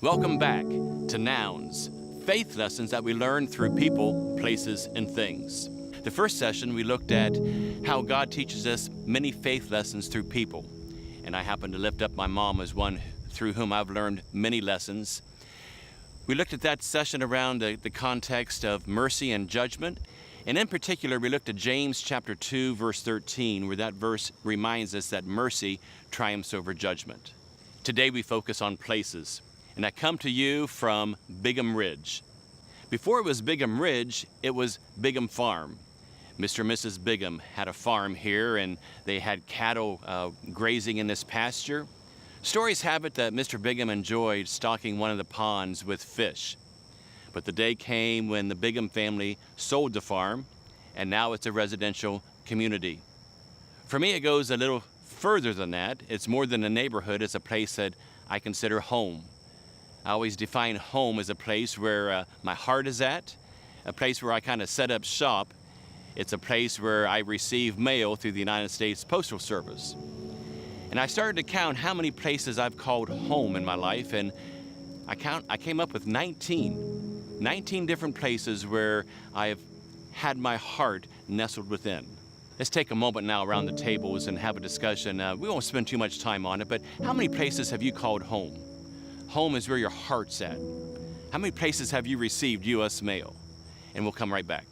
Welcome back to Nouns, faith lessons that we learn through people, places, and things. The first session, we looked at how God teaches us many faith lessons through people. And I happen to lift up my mom as one through whom I've learned many lessons. We looked at that session around the context of mercy and judgment. And in particular, we looked at James chapter 2, verse 13, where that verse reminds us that mercy triumphs over judgment. Today we focus on places. And I come to you from Bigham Ridge. Before it was Bigham Ridge, it was Bigham Farm. Mr. and Mrs. Bigham had a farm here, and they had cattle grazing in this pasture. Stories have it that Mr. Bigham enjoyed stocking one of the ponds with fish. But the day came when the Bigham family sold the farm, and now it's a residential community. For me, it goes a little further than that. It's more than a neighborhood. It's a place that I consider home. I always define home as a place where my heart is at, a place where I kind of set up shop. It's a place where I receive mail through the United States Postal Service. And I started to count how many places I've called home in my life, and I came up with 19 different places where I've had my heart nestled within. Let's take a moment now around the tables and have a discussion. We won't spend too much time on it, but how many places have you called home? Home is where your heart's at. How many places have you received U.S. mail? And we'll come right back.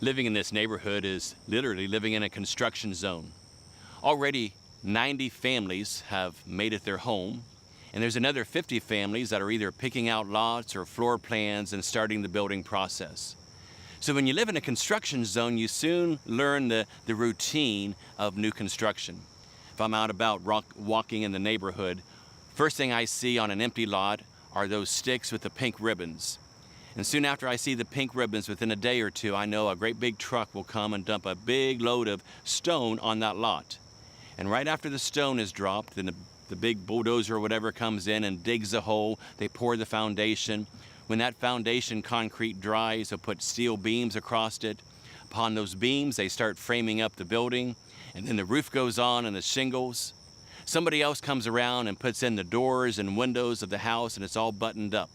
Living in this neighborhood is literally living in a construction zone. Already 90 families have made it their home, and there's another 50 families that are either picking out lots or floor plans and starting the building process. So when you live in a construction zone, you soon learn the routine of new construction. If I'm out about walking in the neighborhood, first thing I see on an empty lot are those sticks with the pink ribbons. And soon after I see the pink ribbons, within a day or two, I know a great big truck will come and dump a big load of stone on that lot. And right after the stone is dropped, then the big bulldozer or whatever comes in and digs a hole. They pour the foundation. When that foundation concrete dries, they'll put steel beams across it. Upon those beams, they start framing up the building. And then the roof goes on and the shingles. Somebody else comes around and puts in the doors and windows of the house, and it's all buttoned up.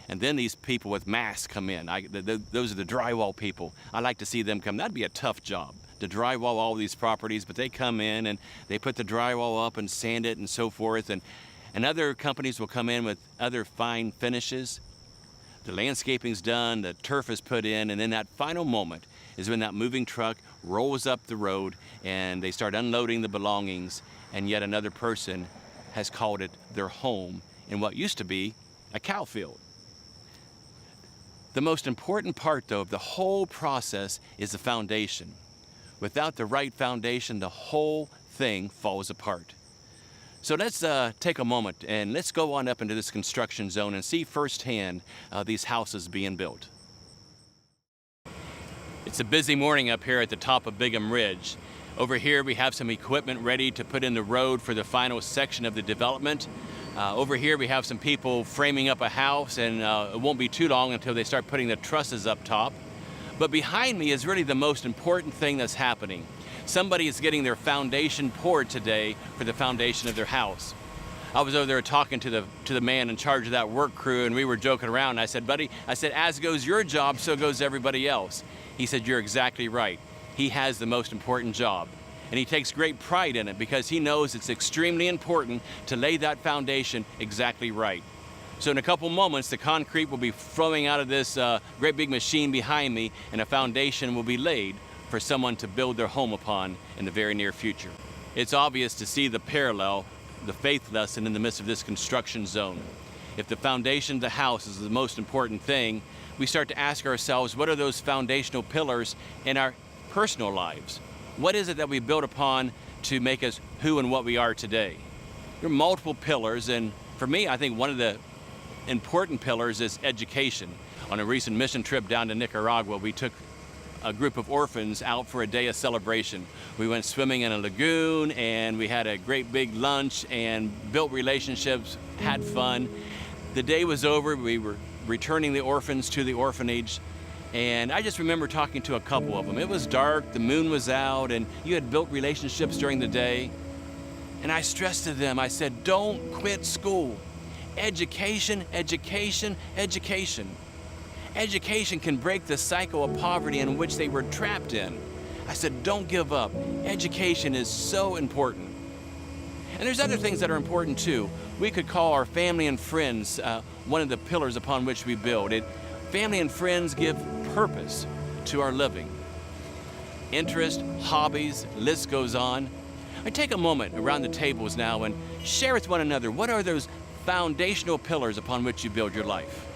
And then these people with masks come in. Those are the drywall people. I like to see them come. That'd be a tough job to drywall all these properties, but they come in and they put the drywall up and sand it and so forth. And other companies will come in with other fine finishes. The landscaping's done, the turf is put in, and then that final moment is when that moving truck rolls up the road and they start unloading the belongings, and yet another person has called it their home in what used to be a cow field. The most important part, though, of the whole process is the foundation. Without the right foundation, the whole thing falls apart. So let's take a moment and let's go on up into this construction zone and see firsthand these houses being built. It's a busy morning up here at the top of Bigham Ridge. Over here we have some equipment ready to put in the road for the final section of the development. Over here we have some people framing up a house, and it won't be too long until they start putting the trusses up top. But behind me is really the most important thing that's happening. Somebody is getting their foundation poured today for the foundation of their house. I was over there talking to the man in charge of that work crew, and we were joking around. I said, buddy, as goes your job, so goes everybody else. He said, you're exactly right. He has the most important job. And he takes great pride in it because he knows it's extremely important to lay that foundation exactly right. So in a couple moments, the concrete will be flowing out of this great big machine behind me, and a foundation will be laid for someone to build their home upon in the very near future. It's obvious to see the parallel, the faith lesson in the midst of this construction zone. If the foundation of the house is the most important thing, we start to ask ourselves, what are those foundational pillars in our personal lives? What is it that we build upon to make us who and what we are today? There are multiple pillars, and for me, I think one of the important pillars is education. On a recent mission trip down to Nicaragua, we took a group of orphans out for a day of celebration. We went swimming in a lagoon, and we had a great big lunch and built relationships, had fun. The day was over. We were returning the orphans to the orphanage, and I just remember talking to a couple of them. It was dark, the moon was out, and you had built relationships during the day. And I stressed to them, I said, don't quit school. Education, education, education. Education can break the cycle of poverty in which they were trapped in. I said, don't give up. Education is so important. And there's other things that are important too. We could call our family and friends one of the pillars upon which we build. Family and friends give purpose to our living. Interest, hobbies, list goes on. I take a moment around the tables now and share with one another, what are those foundational pillars upon which you build your life?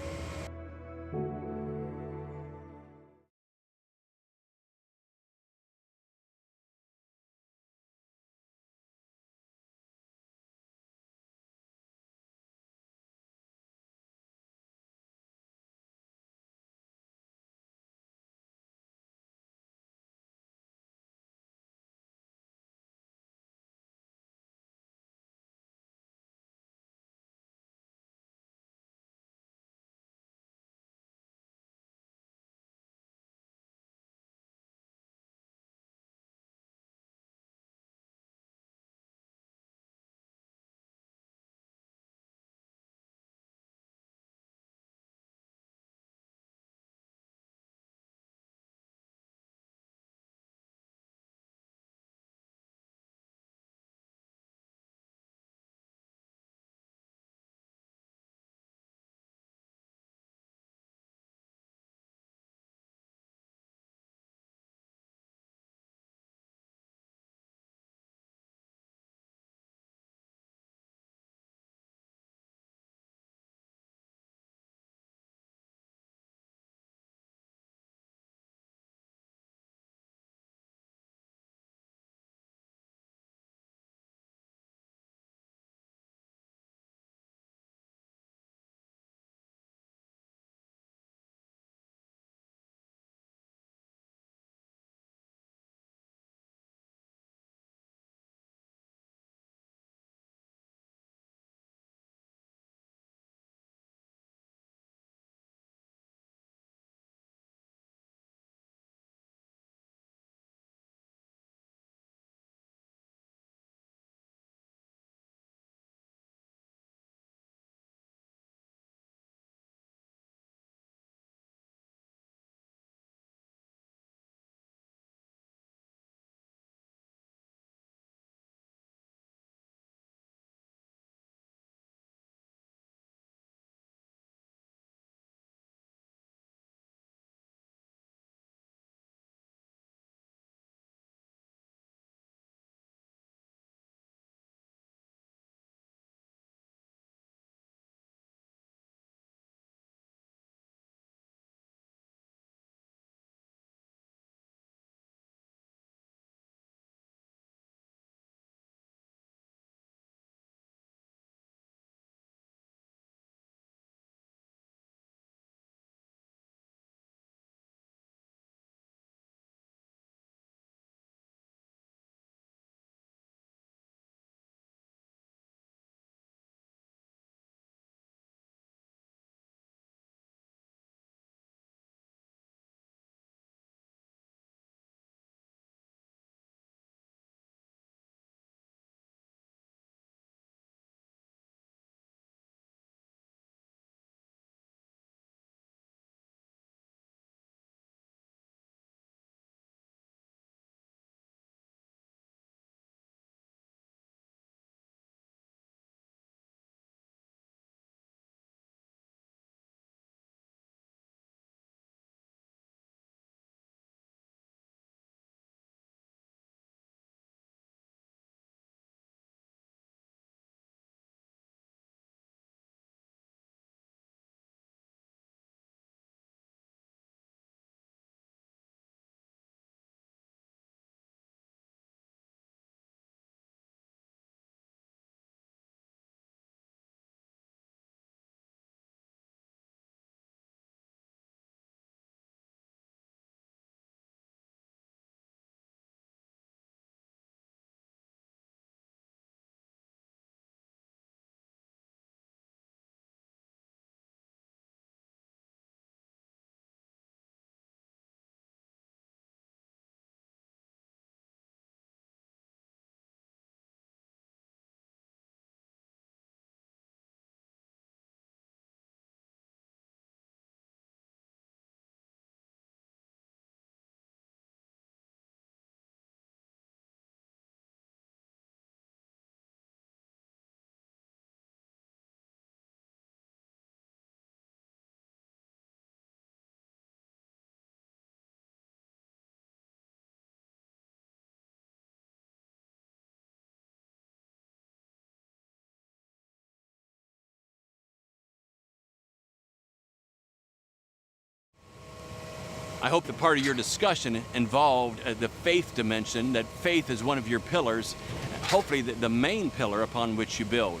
I hope that part of your discussion involved the faith dimension, that faith is one of your pillars, hopefully the main pillar upon which you build.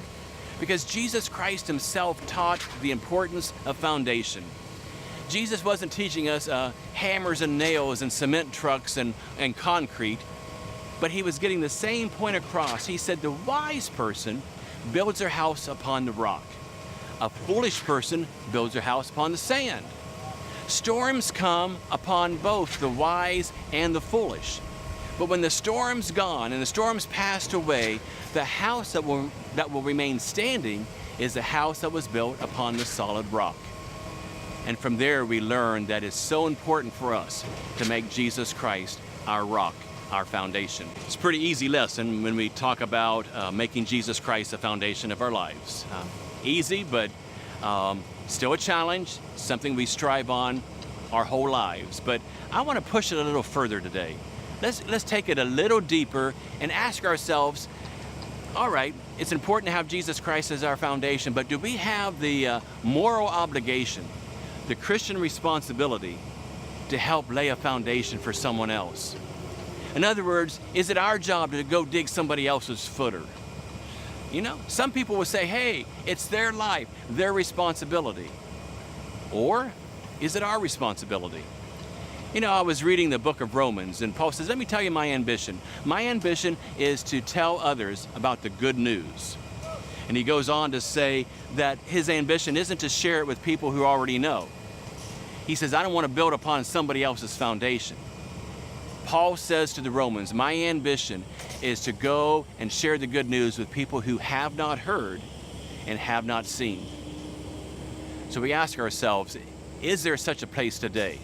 Because Jesus Christ himself taught the importance of foundation. Jesus wasn't teaching us hammers and nails and cement trucks and concrete, but he was getting the same point across. He said the wise person builds their house upon the rock. A foolish person builds their house upon the sand. Storms come upon both the wise and the foolish. But when the storm's gone and the storm's passed away, the house that will remain standing is the house that was built upon the solid rock. And from there we learn that it's so important for us to make Jesus Christ our rock, our foundation. It's a pretty easy lesson when we talk about making Jesus Christ the foundation of our lives. Easy, but still a challenge, something we strive on our whole lives. But I want to push it a little further today. Let's take it a little deeper and ask ourselves, all right, it's important to have Jesus Christ as our foundation, but do we have the moral obligation, the Christian responsibility to help lay a foundation for someone else? In other words, is it our job to go dig somebody else's footer? You know, some people will say, hey, it's their life, their responsibility. Or is it our responsibility? You know, I was reading the book of Romans, and Paul says, let me tell you my ambition. My ambition is to tell others about the good news. And he goes on to say that his ambition isn't to share it with people who already know. He says, I don't want to build upon somebody else's foundation. Paul says to the Romans, my ambition is to go and share the good news with people who have not heard and have not seen. So we ask ourselves, is there such a place today?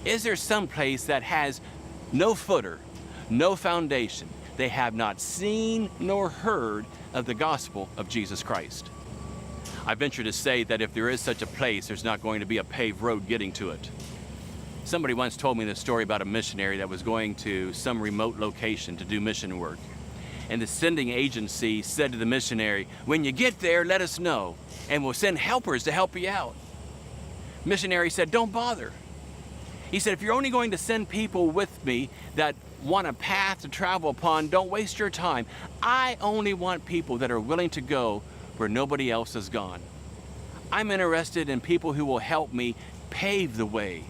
Is there some place that has no footer, no foundation? They have not seen nor heard of the gospel of Jesus Christ. I venture to say that if there is such a place, there's not going to be a paved road getting to it. Somebody once told me the story about a missionary that was going to some remote location to do mission work. And the sending agency said to the missionary, when you get there, let us know, and we'll send helpers to help you out. Missionary said, don't bother. He said, if you're only going to send people with me that want a path to travel upon, don't waste your time. I only want people that are willing to go where nobody else has gone. I'm interested in people who will help me pave the way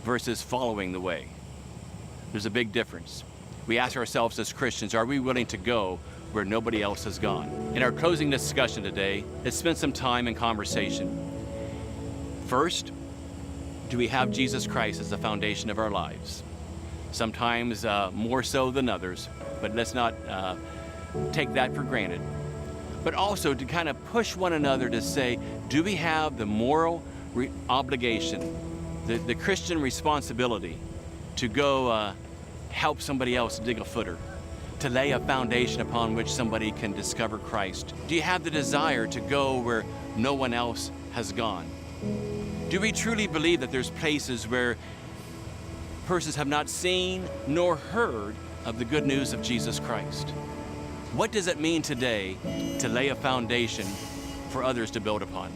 versus following the way. There's a big difference. We ask ourselves as Christians, are we willing to go where nobody else has gone? In our closing discussion today, let's spend some time in conversation. First, do we have Jesus Christ as the foundation of our lives? Sometimes more so than others, but let's not take that for granted. But also to kind of push one another to say, do we have the moral obligation, the Christian responsibility to go help somebody else dig a footer, to lay a foundation upon which somebody can discover Christ? Do you have the desire to go where no one else has gone? Do we truly believe that there's places where persons have not seen nor heard of the good news of Jesus Christ? What does it mean today to lay a foundation for others to build upon?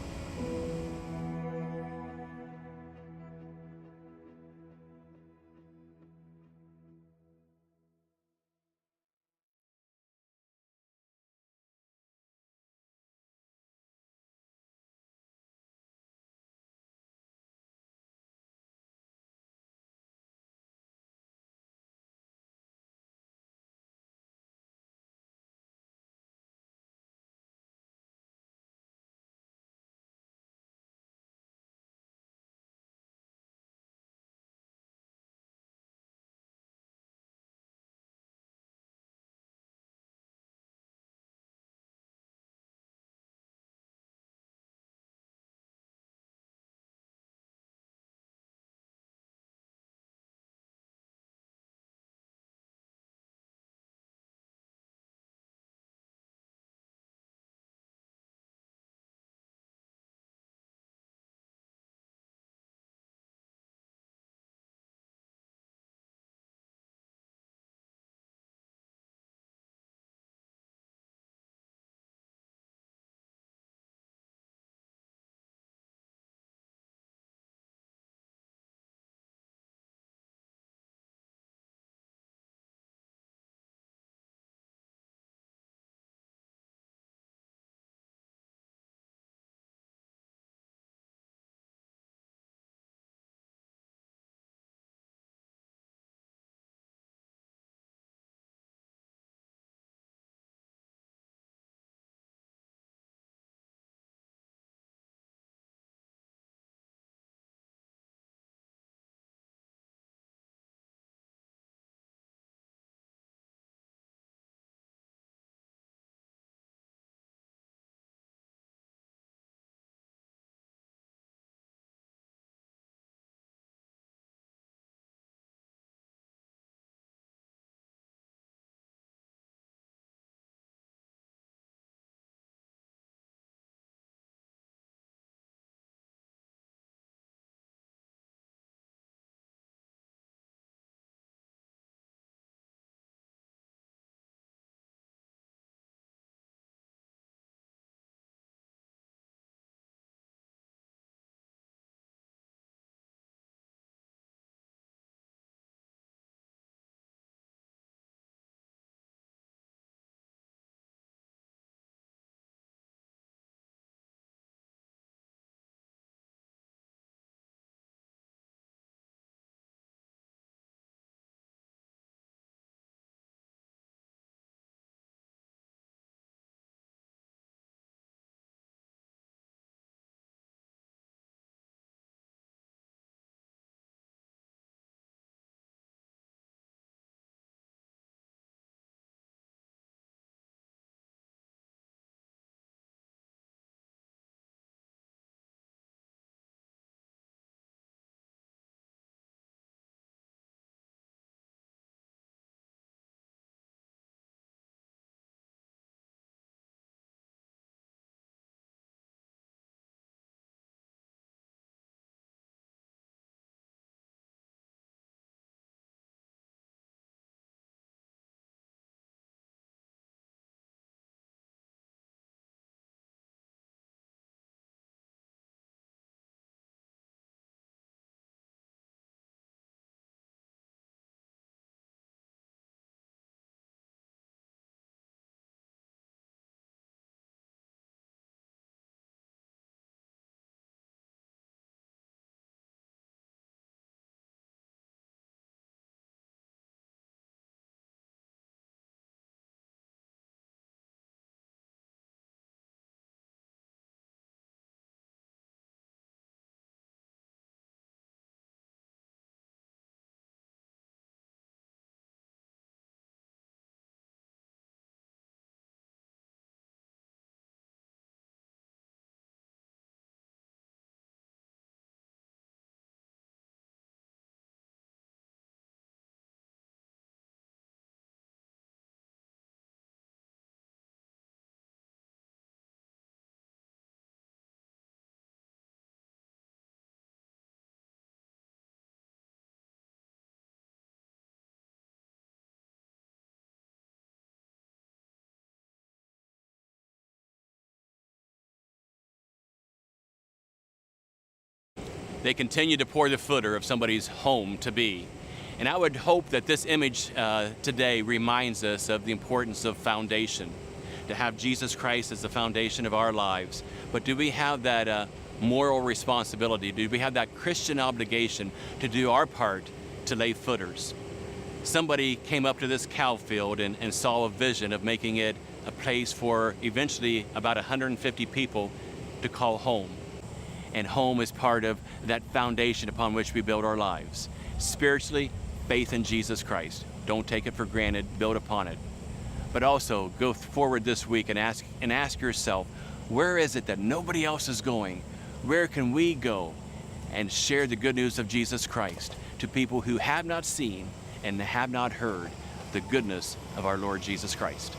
They continue to pour the footer of somebody's home to be. And I would hope that this image today reminds us of the importance of foundation, to have Jesus Christ as the foundation of our lives. But do we have that moral responsibility? Do we have that Christian obligation to do our part to lay footers? Somebody came up to this cow field and saw a vision of making it a place for eventually about 150 people to call home. And home is part of that foundation upon which we build our lives. Spiritually, faith in Jesus Christ. Don't take it for granted, build upon it. But also go forward this week and ask yourself, where is it that nobody else is going? Where can we go and share the good news of Jesus Christ to people who have not seen and have not heard the goodness of our Lord Jesus Christ?